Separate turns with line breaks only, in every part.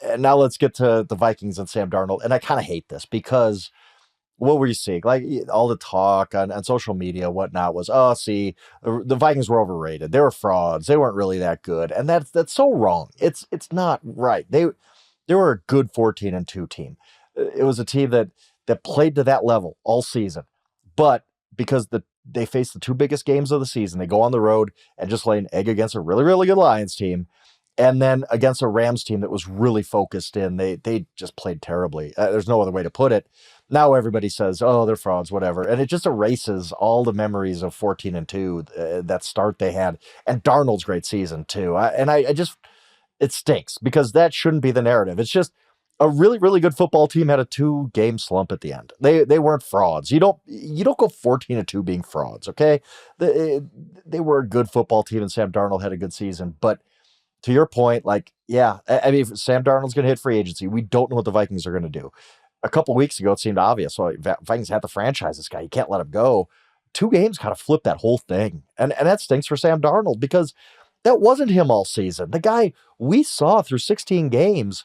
And now let's get to the Vikings and Sam Darnold. And I kind of hate this because what were you seeing? Like all the talk on social media, whatnot was, oh, see, the Vikings were overrated. They were frauds. They weren't really that good. And that's so wrong. It's not right. They were a good 14-2 team. It was a team that played to that level all season. But because they faced the two biggest games of the season, they go on the road and just lay an egg against a really, really good Lions team. And then against a Rams team that was really focused in, they just played terribly. There's no other way to put it. Now everybody says, oh, they're frauds, whatever. And it just erases all the memories of 14-2, that start they had. And Darnold's great season too. It stinks because that shouldn't be the narrative. It's just a really, really good football team had a 2-game slump at the end. They weren't frauds. You don't go 14-2 being frauds, okay? They were a good football team and Sam Darnold had a good season, but to your point, like, yeah, I mean, Sam Darnold's going to hit free agency. We don't know what the Vikings are going to do. A couple weeks ago, it seemed obvious. Well, Vikings had to franchise this guy. You can't let him go. 2 games kind of flipped that whole thing. And that stinks for Sam Darnold because that wasn't him all season. The guy we saw through 16 games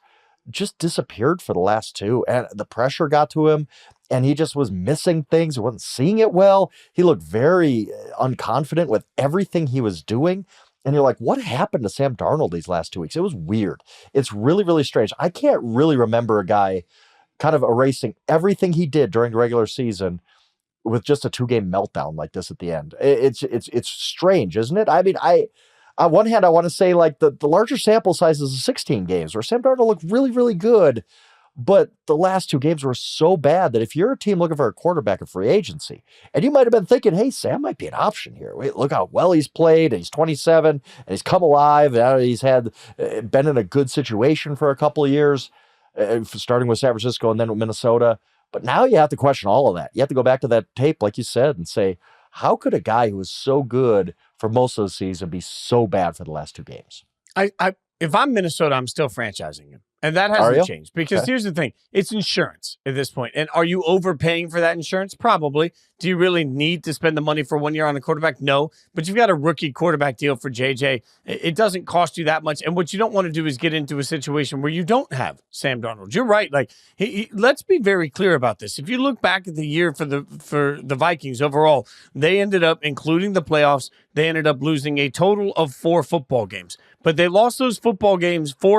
just disappeared for the last 2. And the pressure got to him and he just was missing things. He wasn't seeing it well. He looked very unconfident with everything he was doing. And you're like, what happened to Sam Darnold these last 2 weeks? It was weird. It's really, really strange. I can't really remember a guy kind of erasing everything he did during the regular season with just a 2-game meltdown like this at the end. It's strange, isn't it? I mean, on one hand, I want to say like the larger sample size is 16 games where Sam Darnold looked really, really good. But the last 2 games were so bad that if you're a team looking for a quarterback in free agency, and you might have been thinking, hey, Sam might be an option here. Wait, look how well he's played, and he's 27, and he's come alive, and he's been in a good situation for a couple of years, starting with San Francisco and then with Minnesota. But now you have to question all of that. You have to go back to that tape, like you said, and say, how could a guy who was so good for most of the season be so bad for the last 2 games?
If I'm Minnesota, I'm still franchising him. And that hasn't changed because here's the thing. It's insurance at this point. And are you overpaying for that insurance? Probably. Do you really need to spend the money for 1 year on a quarterback? No. But you've got a rookie quarterback deal for JJ. It doesn't cost you that much. And what you don't want to do is get into a situation where you don't have Sam Darnold. You're right. Like, let's be very clear about this. If you look back at the year for the Vikings overall, they ended up, including the playoffs, they ended up losing a total of 4 football games. But they lost those 4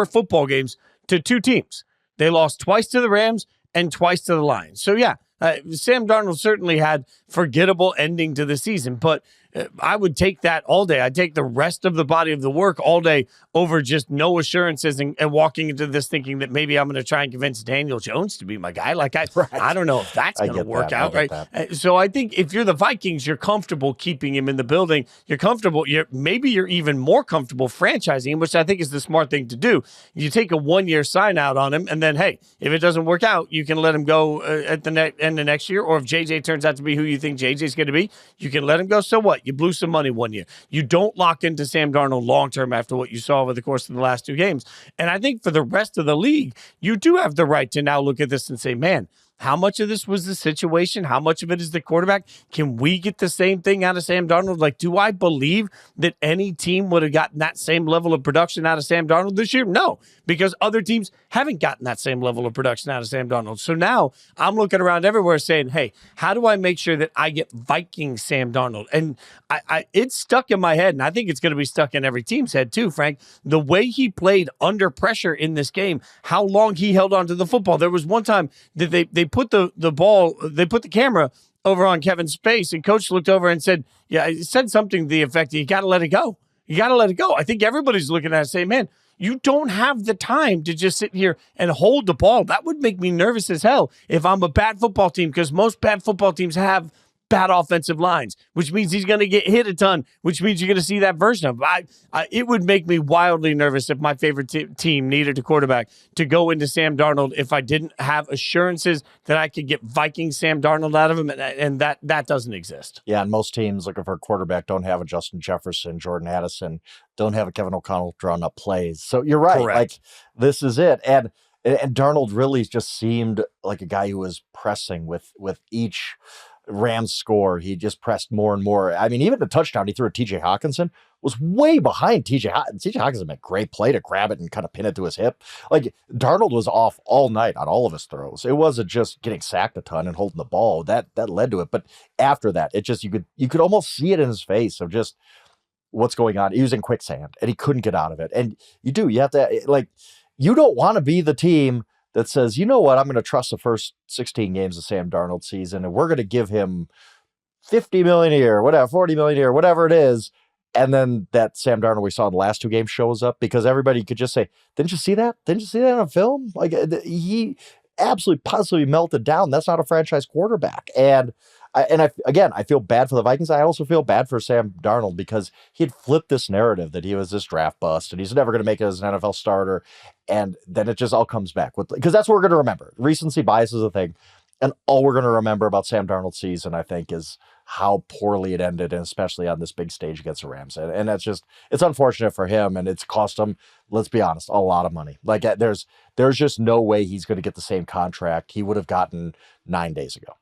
football games, to 2 teams. They lost twice to the Rams and twice to the Lions. So yeah, Sam Darnold certainly had forgettable ending to the season, but I would take that all day. I'd take the rest of the body of the work all day over just no assurances and walking into this thinking that maybe I'm going to try and convince Daniel Jones to be my guy. Like, I don't know if that's going to work out, right? So I think if you're the Vikings, you're comfortable keeping him in the building. You're comfortable. Maybe you're even more comfortable franchising him, which I think is the smart thing to do. You take a 1-year sign out on him, and then, hey, if it doesn't work out, you can let him go at the end of next year. Or if JJ turns out to be who you think JJ's going to be, you can let him go. So what? You blew some money 1 year. You don't lock into Sam Darnold long-term after what you saw over the course of the last 2 games. And I think for the rest of the league, you do have the right to now look at this and say, man, how much of this was the situation? How much of it is the quarterback? Can we get the same thing out of Sam Darnold? Like, do I believe that any team would have gotten that same level of production out of Sam Darnold this year? No, because other teams haven't gotten that same level of production out of Sam Darnold. So now I'm looking around everywhere saying, hey, how do I make sure that I get Viking Sam Darnold? And it's stuck in my head, and I think it's going to be stuck in every team's head too, Frank. The way he played under pressure in this game, how long he held on to the football. There was one time that they put the camera over on Kevin's face, and coach looked over and said, he said something to the effect, you got to let it go. You got to let it go. I think everybody's looking at it saying, man, you don't have the time to just sit here and hold the ball. That would make me nervous as hell if I'm a bad football team, because most bad football teams have bad offensive lines, which means he's going to get hit a ton, which means you're going to see that version of him. It would make me wildly nervous if my favorite team needed a quarterback to go into Sam Darnold if I didn't have assurances that I could get Viking Sam Darnold out of him, and that doesn't exist.
Yeah, and most teams looking for a quarterback don't have a Justin Jefferson, Jordan Addison, don't have a Kevin O'Connell drawing up plays. So you're right.
Correct.
Like, this is it. And Darnold really just seemed like a guy who was pressing with each Rams score. He just pressed more and more. I mean, even the touchdown he threw at TJ Hawkinson was way behind TJ Hawkins. TJ Hawkins made a great play to grab it and kind of pin it to his hip. Like, Darnold was off all night on all of his throws. It wasn't just getting sacked a ton and holding the ball. That led to it. But after that, it just, you could almost see it in his face of just what's going on. He was in quicksand and he couldn't get out of it. And you have to, like, you don't want to be the team that says, you know what, I'm going to trust the first 16 games of Sam Darnold season and we're going to give him $50 million a year, whatever, $40 million a year, whatever it is. And then that Sam Darnold we saw in the last 2 games shows up because everybody could just say, didn't you see that? Didn't you see that on film? Like, he absolutely positively melted down. That's not a franchise quarterback. And I feel bad for the Vikings. I also feel bad for Sam Darnold because he had flipped this narrative that he was this draft bust and he's never going to make it as an NFL starter. And then it just all comes back because that's what we're going to remember. Recency bias is a thing. And all we're going to remember about Sam Darnold's season, I think, is how poorly it ended, and especially on this big stage against the Rams. And that's just, it's unfortunate for him, and it's cost him, let's be honest, a lot of money. Like, there's just no way he's going to get the same contract he would have gotten 9 days ago.